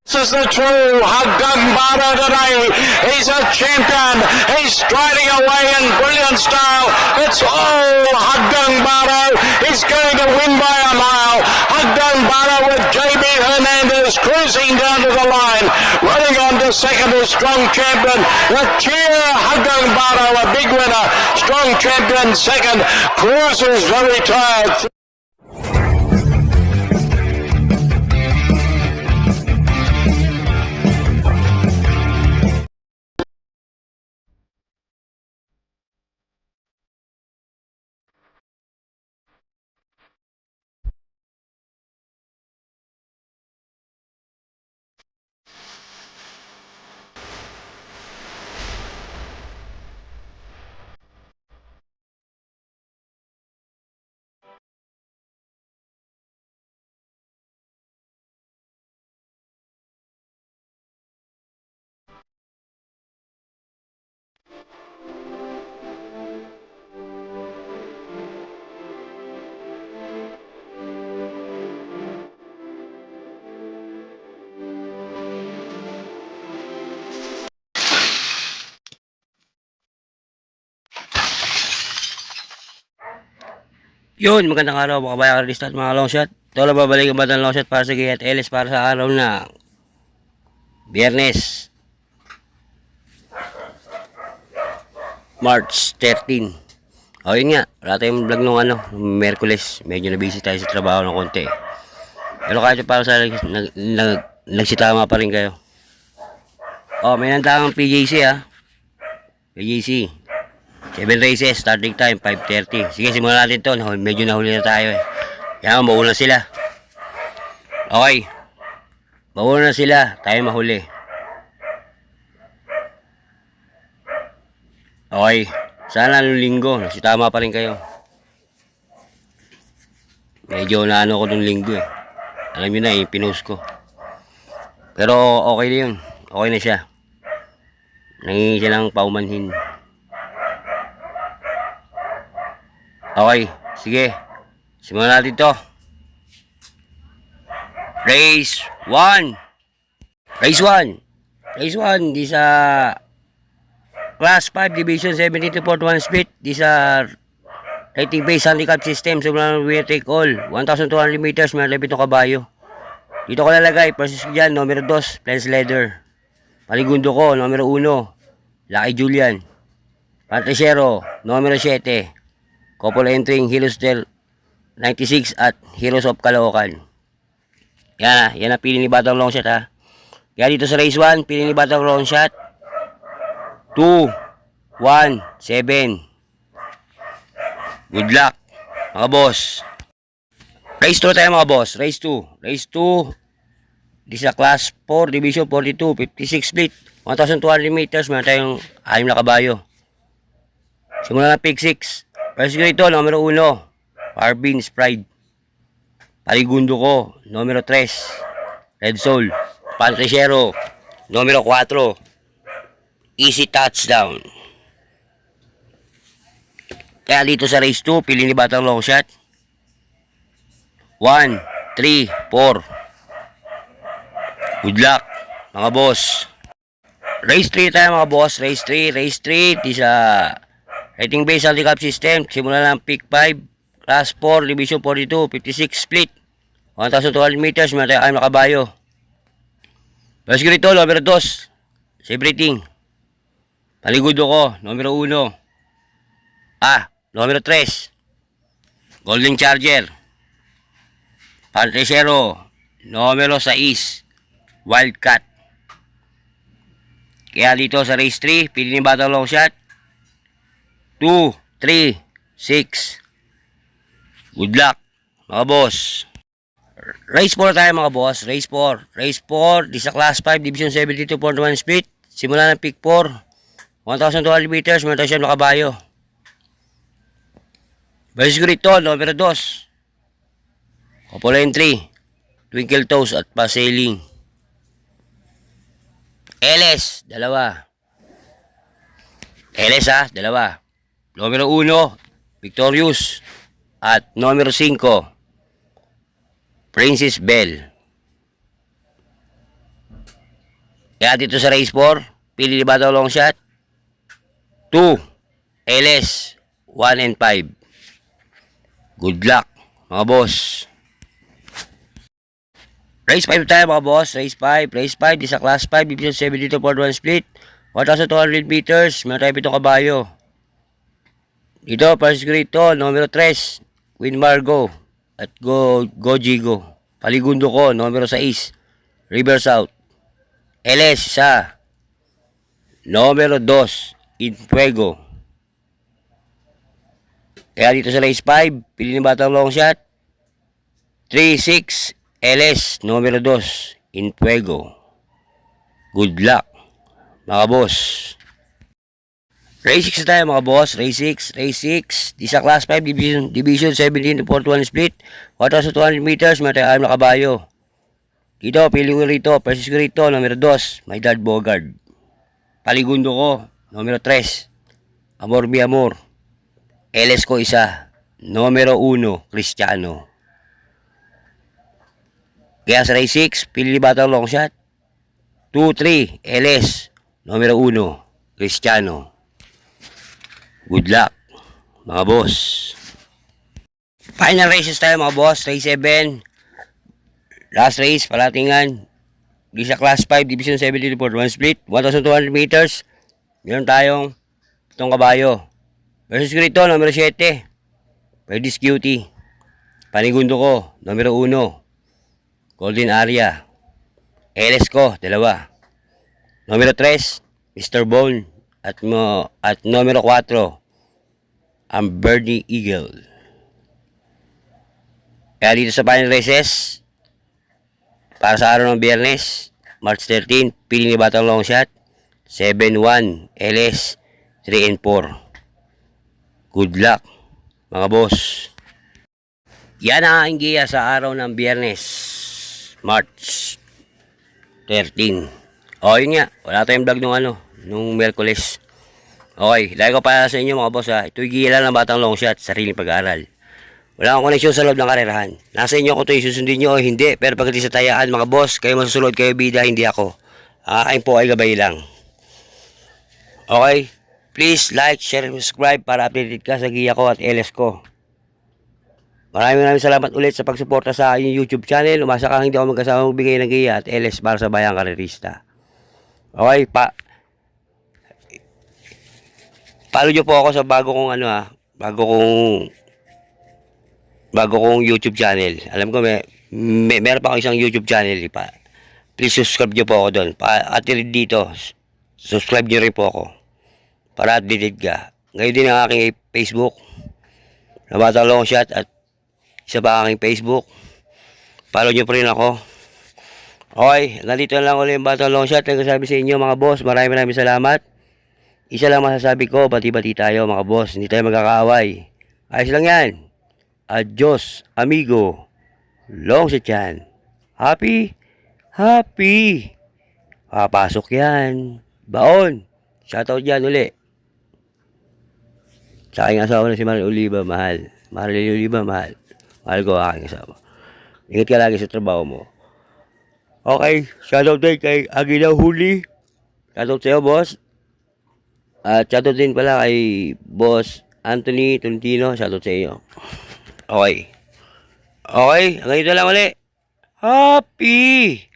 This is the true Haggang Bara today. He's a champion. He's striding away in brilliant style. It's all Haggang Bara. He's going to win by a mile. Haggang Bara with JB Hernandez cruising down to the line. Running on to second is Strong Champion. The cheer Haggang Bara, a big winner. Strong Champion second. Cruiser's very tired. Yun, magandang araw mga kabayang artista at mga long shot. Ito lang babalik ang batang long shot para sa Gayat LS para sa araw na Biyernes March 13. O yun nga, wala tayong vlog nung Merkules. Medyo na busy tayo sa trabaho ng konti. Pero kahit para sa nagsitama pa rin kayo. O, may nandang PJC PJC 7 races, starting time 5:30. Sige, simulan natin to. Medyo nahuli na tayo Yan, mauna sila. Okay. Mauna na sila, tayo mahuli. Okay. Sana nung linggo, nagsitama pa rin kayo. Medyo naano ko nung linggo Alam nyo na pinost ko. Pero okay na yun. Okay na siya. Nangingi siya lang paumanhin. Okay, sige. Simulan natin to. Race 1. Race 1. Race 1. Di sa Class 5 Division 70 to 41 split. Di sa rating based handicap system. Simulan winner take all. 1,200 meters. May 11 kabayo. Dito ko lalagay. Process ko dyan. Numero 2. Plains Leather. Paligundo ko. Numero 1. Lucky Julian. Patriciero. Numero 7. Couple entering Heroes del 96 at Heroes of Caloocan. Yan ang pili ni Batang Long Shot Kaya dito sa race 1, pili ni Batang Long Shot 2, 1, 7. Good luck mga boss. Race 2 tayo mga boss. Race 2. Race 2. Di sa Class 4 Division 42 56 split 1,200 meters. Meron tayong 6 na kabayo. Simula na pick 6. First ko ito, numero 1, Harbin's Pride. Paligundo ko, numero 3, Red Soul. Patriciero, numero 4, Easy Touchdown. Kaya dito sa race 2, pili ni Batang Long Shot 1, 3, 4. Good luck mga boss. Race 3 tayo mga boss. Race 3. Di sa rating based handicap system, simula ng pick 5, class 4, division 42, 56 split, 1,200 meters, may tayo 6 na kabayo. Plus ko rito, numero 2, save rating. Paligudo ko, numero 1, numero 3, Golden Charger. Patriciero, numero 6, Wildcat. Kaya dito sa race 3, pili ni Batang Long Shot 2, 3, 6. Good luck mga boss. Race 4 tayo mga boss. Race 4. Di sa Class 5 Division 72 41 split. Simula ng pick 4. 1,200 meters. Meron tayo siyang nakabayo. Basis ko rito, numero 2. Couple entry. Twinkle Toes at Pasailing. LS, dalawa. LS dalawa. Numero 1, Victorious. At numero 5, Princess Belle. Kaya dito sa race 4, pili ni Bataw long shot. 2, LS, 1 and 5. Good luck, mga boss. Race 5 tayo mga boss. Race 5. Race 5. Di sa class 5. Division 7 dito for 1 split. 1,200 meters. Meron tayo 7 kabayo. Dito, first grade to. Numero 3. Queen Margo. At Gojigo. Paligundo ko. Numero 6. River South. LS isa. Numero 2. Infuego. Kaya dito sa race 5. Pili ni Batang long shot. 3-6. LS, numero 2, Infuego. Good luck, mga boss. Race 6 tayo, mga boss. Race 6. Di sa class 5, division 17 to 41 split. 1,200 meters, may tayo na kabayo. Dito, pili ko rito. Persis ko rito, numero 2, may Dad Bogard. Paligundo ko, numero 3, Amor Mi Amor. LS ko isa, numero 1, Cristiano. Kaya sa race 6, pili ni Batang long shot. 2-3, LS, numero 1, Cristiano. Good luck, mga boss. Final races tayo, mga boss. Race 7. Last race, Palatingan. Di sa class 5, division 17 for 1 split. 1,200 meters. Meron tayong 7 kabayo. Versus Grito, numero 7. Pwedis Cutie. Panigundo ko, numero 1. Golden Area. LS ko, 2. Numero 3, Mr. Bone. At numero 4, ang Birdie Eagle. Kaya dito sa final races, para sa araw ng Biyernes, March 13, pili ni Batang long shot. 7-1, LS, 3 and 4. Good luck, mga boss. Yan ang aking giya sa araw ng Biyernes. March 13. O, yun nga. Wala tayong vlog nung Merkules. Okay, dahil ko para sa inyo mga boss ha. Ito'y gila ng Batang long shot, sariling pag-aaral. Wala akong koneksyon sa loob ng karerahan. Nasa inyo kung ito'y susundin nyo o hindi. Pero pagdating sa tayaan mga boss, kayo masusunod, kayo bida, hindi ako. Aking po ay gabay lang. Okay, please like, share, and subscribe para updated ka sa giya ko at LS ko. Maraming salamat ulit sa pagsuporta sa aking YouTube channel. Umasa kang hindi ako magkasama magbigay ng giya at LS para sa bayang karerista. Okay, follow nyo po ako sa bago kong YouTube channel. Alam ko meron pa akong isang YouTube channel pa. Please subscribe nyo po ako doon. At dito, subscribe nyo rin po ako para updated ka. Ngayon din ang aking Facebook na Batang long shot at isa pa aking Facebook. Follow nyo pa rin ako. Okay, nandito na lang ulit yung Batang long shot. Nagsasabi sa inyo mga boss, maraming salamat. Isa lang masasabi ko, bati-bati tayo mga boss. Hindi tayo magkakaaway. Ayos lang yan. Adios, amigo. Long shot yan. Happy? Papasok yan. Baon. Shoutout yan uli. Sa aking asawa na si Marilyn Oliva, mahal. Marilyn Oliva, mahal. Mahal ko ang aking asawa. Ingat ka lagi sa trabaho mo. Okay, shoutout din kay Aguilaw Huli. Shoutout sa'yo, boss. At shoutout din pala kay Boss Anthony Tolentino. Shoutout sa iyo. Okay. Okay, hanggang dito lang ulit. Happy!